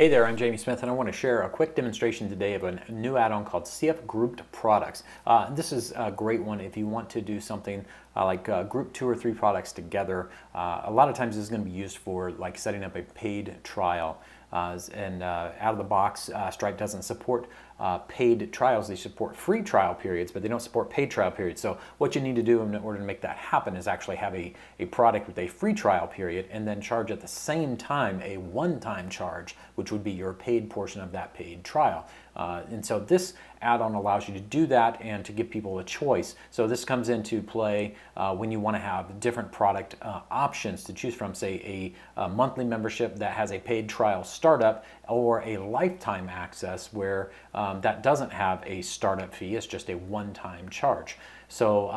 Hey there, I'm Jamie Smith, and I want to share a quick demonstration today of a new add-on called CF Grouped Products. This is a great one if you want to do something like group 2 or 3 products together. A lot of times this is going to be used for like setting up a paid trial. Out of the box, Stripe doesn't support paid trials. They support free trial periods, but they don't support paid trial periods. So what you need to do in order to make that happen is actually have a product with a free trial period and then charge at the same time a one-time charge, which would be your paid portion of that paid trial. And so this add-on allows you to do that and to give people a choice. So this comes into play when you want to have different product options to choose from, say a monthly membership that has a paid trial startup or a lifetime access where that doesn't have a startup fee, it's just a one-time charge. So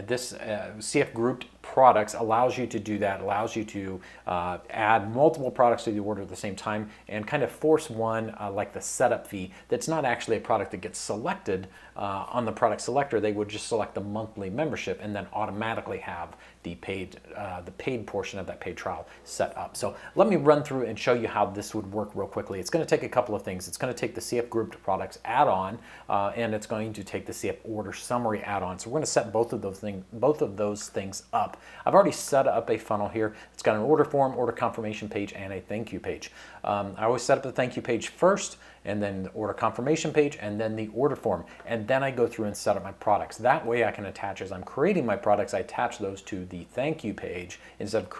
this CF Grouped Products allows you to do that, allows you to add multiple products to the order at the same time and kind of force one like the setup fee that's not actually a product that gets selected on the product selector. They would just select the monthly membership and then automatically have the paid portion of that paid trial set up. So let me run through and show you how this would work real quickly. It's going to take a couple of things. It's going to take the CF Grouped Products add-on and it's going to take the CF Order Summary add-on. So we're going to set both of those things up. I've already set up a funnel here. It's got an order form, order confirmation page, and a thank you page. I always set up the thank you page first, and then the order confirmation page, and then the order form. And then I go through and set up my products. That way I can attach, as I'm creating my products, I attach those to the thank you page instead of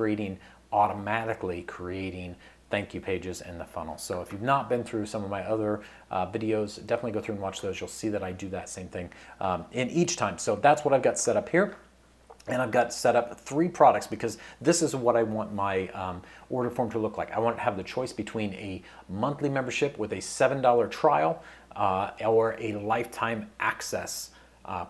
automatically creating thank you pages in the funnel. So if you've not been through some of my other videos, definitely go through and watch those. You'll see that I do that same thing in each time. So that's what I've got set up here. And I've got set up 3 products because this is what I want my order form to look like. I want to have the choice between a monthly membership with a $7 trial or a lifetime access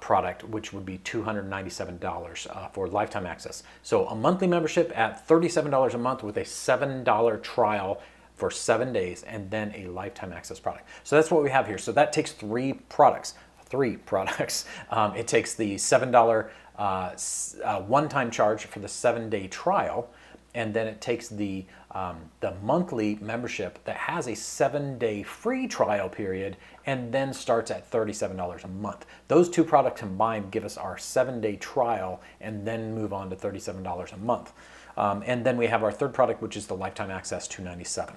product, which would be $297 for lifetime access. So a monthly membership at $37 a month with a $7 trial for 7 days and then a lifetime access product. So that's what we have here. So that takes 3 products. It takes the $7 one-time charge for the 7-day trial, and then it takes the monthly membership that has a 7-day free trial period and then starts at $37 a month. Those 2 products combined give us our 7-day trial and then move on to $37 a month. And then we have our third product, which is the lifetime access, $297.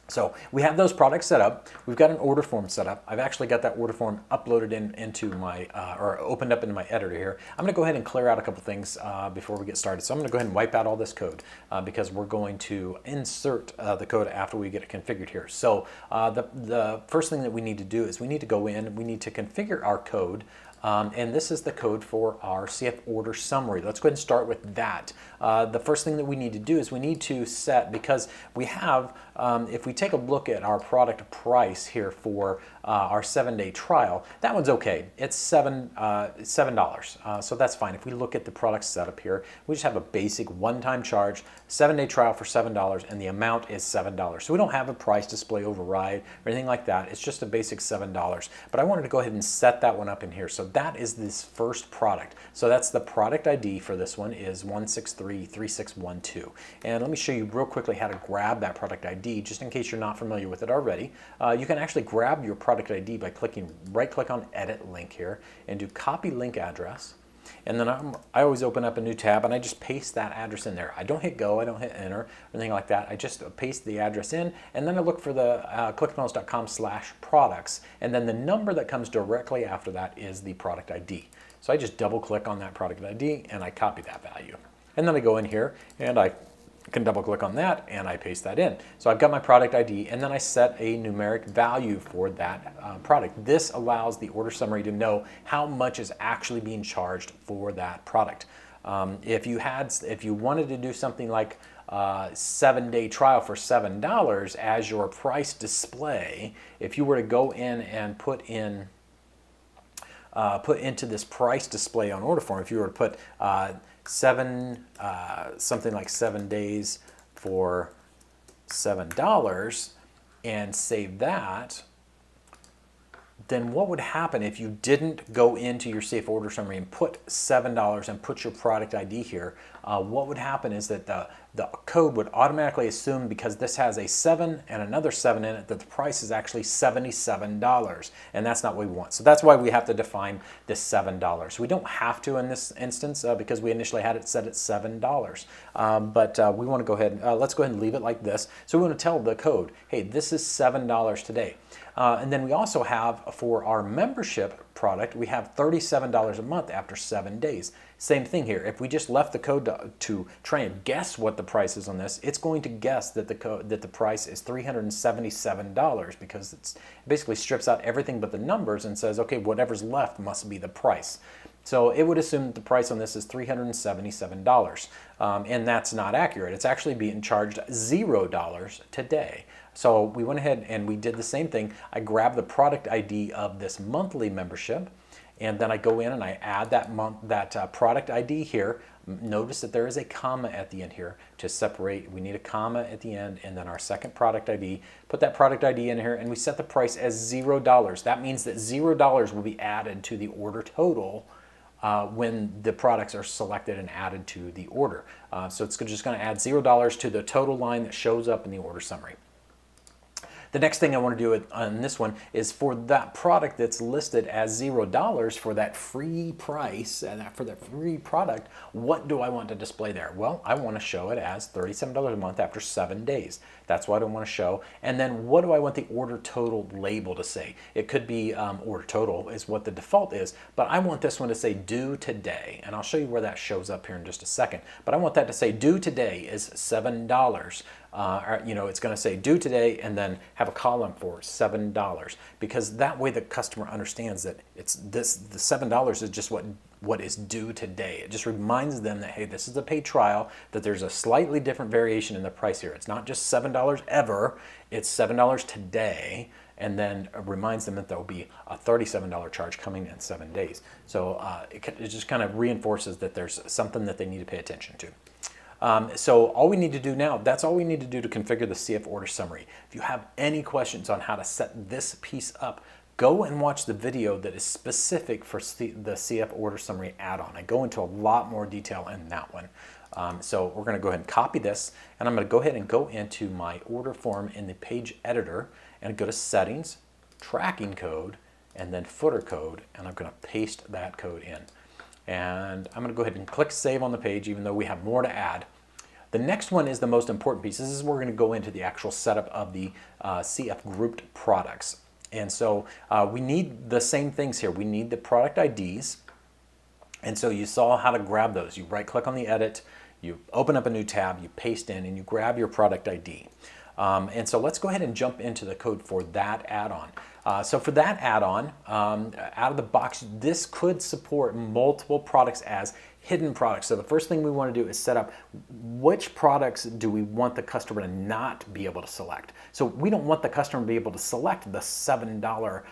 So we have those products set up. We've got an order form set up. I've actually got that order form uploaded into my, or opened up into my editor here. I'm gonna go ahead and clear out a couple things before we get started. So I'm gonna go ahead and wipe out all this code because we're going to insert the code after we get it configured here. So the first thing that we need to do is we need to go in, we need to configure our code. And this is the code for our CF Order Summary. Let's go ahead and start with that. The first thing that we need to do is we need to set, because we have, if we take a look at our product price here for our 7-day trial, that one's okay. It's $7. So that's fine. If we look at the product setup here, we just have a basic one-time charge, 7-day trial for $7, and the amount is $7. So we don't have a price display override or anything like that. It's just a basic $7. But I wanted to go ahead and set that one up in here. So that is this first product. So that's the product ID for this one is 1633612. And let me show you real quickly how to grab that product ID, just in case you're not familiar with it already. You can actually grab your product ID by right-click on Edit Link here and do Copy Link Address. And then I always open up a new tab and I just paste that address in there. I don't hit go, I don't hit enter, or anything like that. I just paste the address in and then I look for the clickfunnels.com/products, and then the number that comes directly after that is the product ID. So I just double click on that product ID and I copy that value. And then I go in here and I can double click on that and I paste that in. So I've got my product ID and then I set a numeric value for that product. This allows the order summary to know how much is actually being charged for that product. If you wanted to do something like 7-day trial for $7 as your price display, if you were to go in and put into this price display on order form, if you were to put something like 7 days for $7 and save that, then what would happen if you didn't go into your CF Order Summary and put $7 and put your product ID here? What would happen is that the code would automatically assume, because this has a 7 and another 7 in it, that the price is actually $77, and that's not what we want. So that's why we have to define this $7. We don't have to in this instance because we initially had it set at $7, but we want to go ahead, let's go ahead and leave it like this. So we want to tell the code, hey, this is $7 today. And then we also have, for our membership product, we have $37 a month after 7 days. Same thing here. If we just left the code to try and guess what the price is on this, it's going to guess that the price is $377, because it basically strips out everything but the numbers and says, okay, whatever's left must be the price. So it would assume that the price on this is $377, and that's not accurate. It's actually being charged $0 today. So we went ahead and we did the same thing. I grabbed the product ID of this monthly membership, and then I go in and I add that product ID here. Notice that there is a comma at the end here to separate. We need a comma at the end, and then our second product ID. Put that product ID in here, and we set the price as $0. That means that $0 will be added to the order total when the products are selected and added to the order. So it's just going to add $0 to the total line that shows up in the order summary. The next thing I want to do on this one is for that product that's listed as $0 for that free price and for that free product, what do I want to display there? Well, I want to show it as $37 a month after 7 days. That's what I want to show. And then what do I want the order total label to say? It could be order total is what the default is, but I want this one to say due today. And I'll show you where that shows up here in just a second. But I want that to say due today is $7. It's going to say due today and then have a column for $7, because that way the customer understands that the $7 is just what is due today. It just reminds them that, hey, this is a paid trial, that there's a slightly different variation in the price here. It's not just $7 ever, it's $7 today, and then it reminds them that there will be a $37 charge coming in 7 days. So it just kind of reinforces that there's something that they need to pay attention to. So all we need to do now, that's all we need to do to configure the CF order summary. If you have any questions on how to set this piece up, go and watch the video that is specific for the CF order summary add-on. I go into a lot more detail in that one. So we're going to go ahead and copy this, and I'm going to go ahead and go into my order form in the page editor and go to settings, tracking code, and then footer code, and I'm going to paste that code in. And I'm going to go ahead and click save on the page, even though we have more to add. The next one is the most important piece. This is where we're going to go into the actual setup of the CF grouped products. And so we need the same things here. We need the product IDs. And so you saw how to grab those. You right click on the edit, you open up a new tab, you paste in, and you grab your product ID. And so let's go ahead and jump into the code for that add-on. So for that add-on, out of the box, this could support multiple products as hidden products. So the first thing we want to do is set up which products do we want the customer to not be able to select. So we don't want the customer to be able to select the $7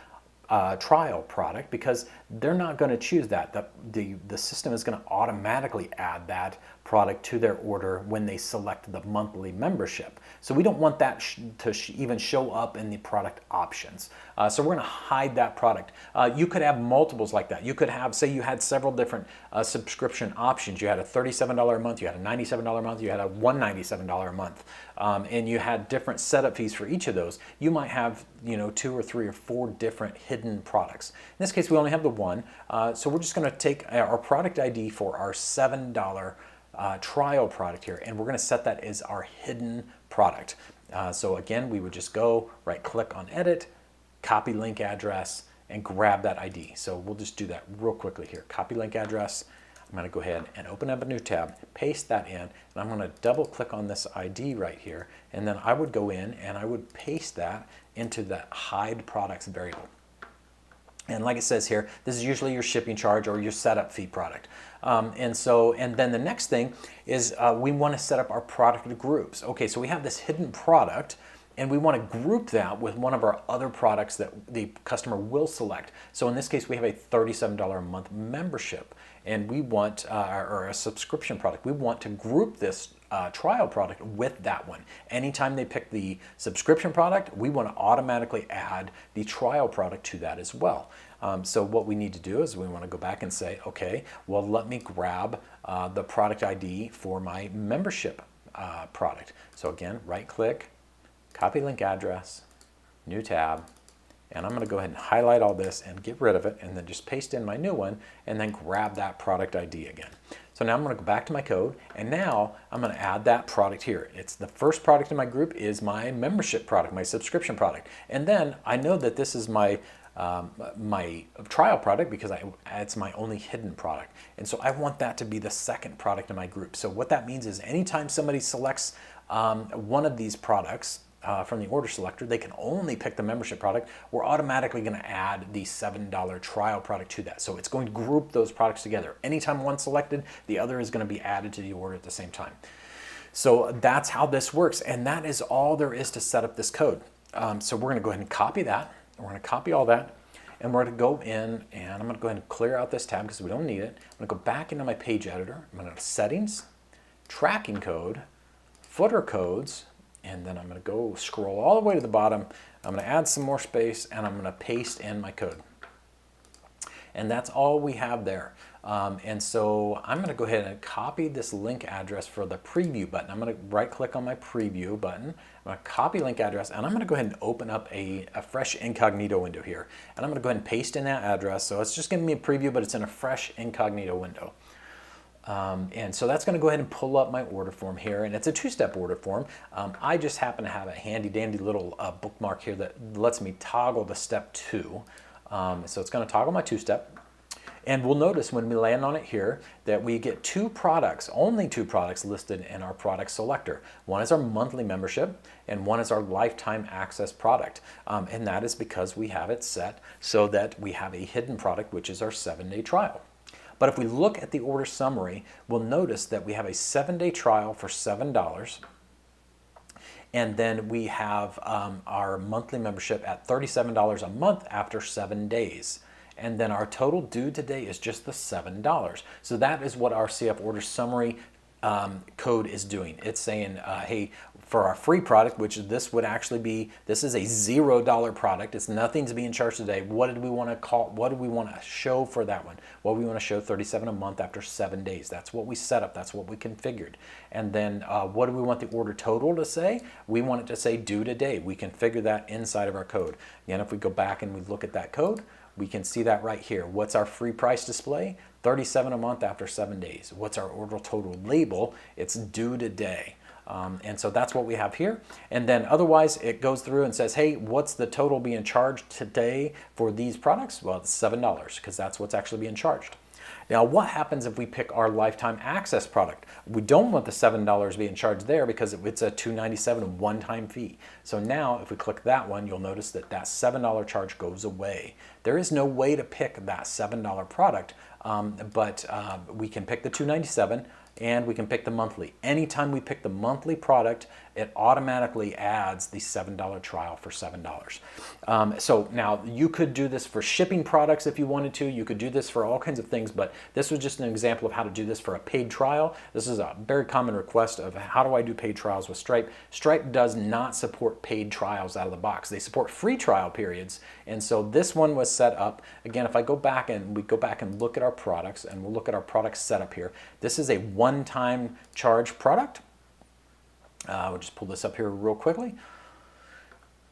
trial product, because they're not going to choose that. The system is going to automatically add that product to their order when they select the monthly membership. So we don't want that to even show up in the product options. So we're going to hide that product. You could have multiples like that. You could have, say you had several different subscription options. You had a $37 a month, you had a $97 a month, you had a $197 a month, and you had different setup fees for each of those. You might have 2 or 3 or 4 different hidden products. In this case, we only have the one. So we're just going to take our product ID for our $7 trial product here, and we're going to set that as our hidden product. So again, we would just go right click on edit, copy link address, and grab that ID. So we'll just do that real quickly here. Copy link address. I'm going to go ahead and open up a new tab, paste that in, and I'm going to double click on this ID right here, and then I would go in and I would paste that into that hide products variable. And like it says here, this is usually your shipping charge or your setup fee product. And then the next thing is we want to set up our product groups. Okay, so we have this hidden product, and we want to group that with one of our other products that the customer will select. So in this case, we have a $37 a month membership, and we want, or a subscription product, we want to group this trial product with that one. Anytime they pick the subscription product, we want to automatically add the trial product to that as well. So what we need to do is we want to go back and say, okay, well, let me grab the product ID for my membership product. So again, right click, copy link address, new tab, and I'm going to go ahead and highlight all this and get rid of it, and then just paste in my new one, and then grab that product ID again. So now I'm going to go back to my code, and now I'm going to add that product here. It's the first product in my group is my membership product, my subscription product. And then I know that this is my my trial product because it's my only hidden product. And so I want that to be the second product in my group. So what that means is anytime somebody selects one of these products, from the order selector, they can only pick the membership product. We're automatically going to add the $7 trial product to that. So it's going to group those products together. Anytime one's selected, the other is going to be added to the order at the same time. So that's how this works. And that is all there is to set up this code. So we're going to go ahead and copy that. We're going to copy all that. And we're going to go in, and I'm going to go ahead and clear out this tab because we don't need it. I'm going to go back into my page editor. I'm going to go to settings, tracking code, footer codes, and then I'm going to go scroll all the way to the bottom. I'm going to add some more space, and I'm going to paste in my code. And that's all we have there. And so I'm going to go ahead and copy this link address for the preview button. I'm going to right click on my preview button. I'm going to copy link address, and I'm going to go ahead and open up a fresh incognito window here. And I'm going to go ahead and paste in that address. So it's just going to be a preview, but it's in a fresh incognito window. And so that's going to go ahead and pull up my order form here, and it's a two-step order form. I just happen to have a handy-dandy little bookmark here that lets me toggle the step 2. So it's going to toggle my two-step. And we'll notice when we land on it here that we get two products, only two products listed in our product selector. One is our monthly membership, and one is our lifetime access product. And that is because we have it set so that we have a hidden product, which is our 7-day trial. But if we look at the order summary, we'll notice that we have a 7-day trial for $7. And then we have our monthly membership at $37 a month after 7 days. And then our total due today is just the $7. So that is what our CF order summary code is doing. It's saying, hey, for our free product, which this would actually be, this is a $0 product. It's nothing's being charged today. What did we want to call, what do we want to show for that one? Well, we want to show $37 a month after 7 days. That's what we set up. That's what we configured. And then what do we want the order total to say? We want it to say due today. We configure that inside of our code. Again, if we go back and we look at that code, we can see that right here. What's our free price display? $37 a month after 7 days. What's our order total label? It's due today. And so that's what we have here. And then otherwise it goes through and says, hey, what's the total being charged today for these products? Well, it's $7 because that's what's actually being charged. Now, what happens if we pick our lifetime access product? We don't want the $7 being charged there because it's a $297 one-time fee. So now if we click that one, you'll notice that that $7 charge goes away. There is no way to pick that $7 product, but we can pick the $297 and we can pick the monthly. Anytime we pick the monthly product, it automatically adds the $7 trial for $7. So now you could do this for shipping products if you wanted to. You could do this for all kinds of things, but this was just an example of how to do this for a paid trial. This is a very common request of how do I do paid trials with Stripe. Stripe does not support paid trials out of the box. They support free trial periods. And so this one was set up. Again, if I go back and we go back and look at our products, and we'll look at our product setup here. This is a one-time charge product. We'll just pull this up here real quickly.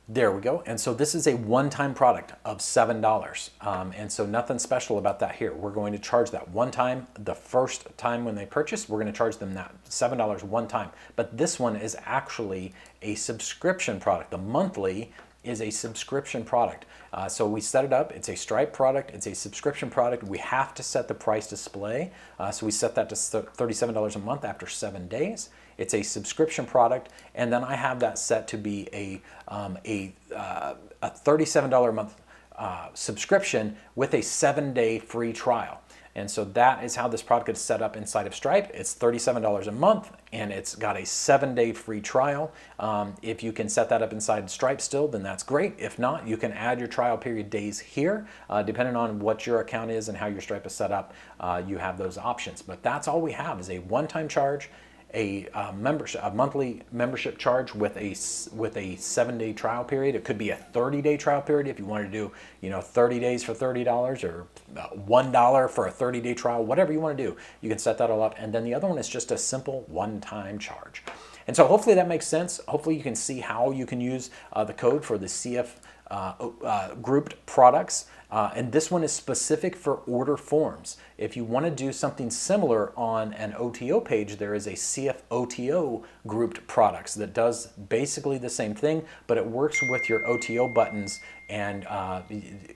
There we go. And so this is a one-time product of $7. And so nothing special about that here. We're going to charge that one time. The first time when they purchase, we're going to charge them that $7 one time. But this one is actually a subscription product. The monthly is a subscription product. So we set it up. It's a Stripe product. It's a subscription product. We have to set the price display. So we set that to $37 a month after 7 days. It's a subscription product, and then I have that set to be a $37 a month subscription with a 7-day free trial. And so that is how this product is set up inside of Stripe. It's $37 a month, and it's got a 7-day free trial. If you can set that up inside Stripe still, then that's great. If not, you can add your trial period days here. Depending on what your account is and how your Stripe is set up, you have those options. But that's all we have is a one-time charge, a monthly membership charge with a 7-day trial period. It could be a 30-day trial period if you wanted to do 30 days for $30 or $1 for a 30-day trial, whatever you want to do. You can set that all up. And then the other one is just a simple one-time charge. And so hopefully that makes sense. Hopefully you can see how you can use the code for the CF grouped products. And this one is specific for order forms. If you want to do something similar on an OTO page, there is a CF OTO grouped products that does basically the same thing, but it works with your OTO buttons and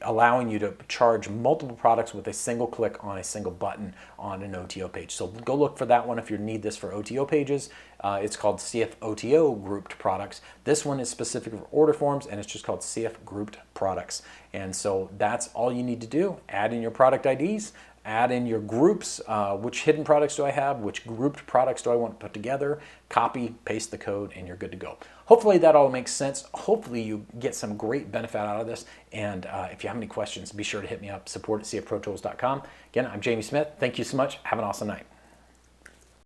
allowing you to charge multiple products with a single click on a single button on an OTO page. So go look for that one if you need this for OTO pages. It's called CF OTO grouped products. This one is specific for order forms, and it's just called CF grouped products. And so that's all you need to do. Add in your product IDs, add in your groups, which hidden products do I have, which grouped products do I want to put together, copy, paste the code, and you're good to go. Hopefully that all makes sense. Hopefully you get some great benefit out of this. And if you have any questions, be sure to hit me up, support@cfprotools.com. Again, I'm Jamie Smith. Thank you so much. Have an awesome night.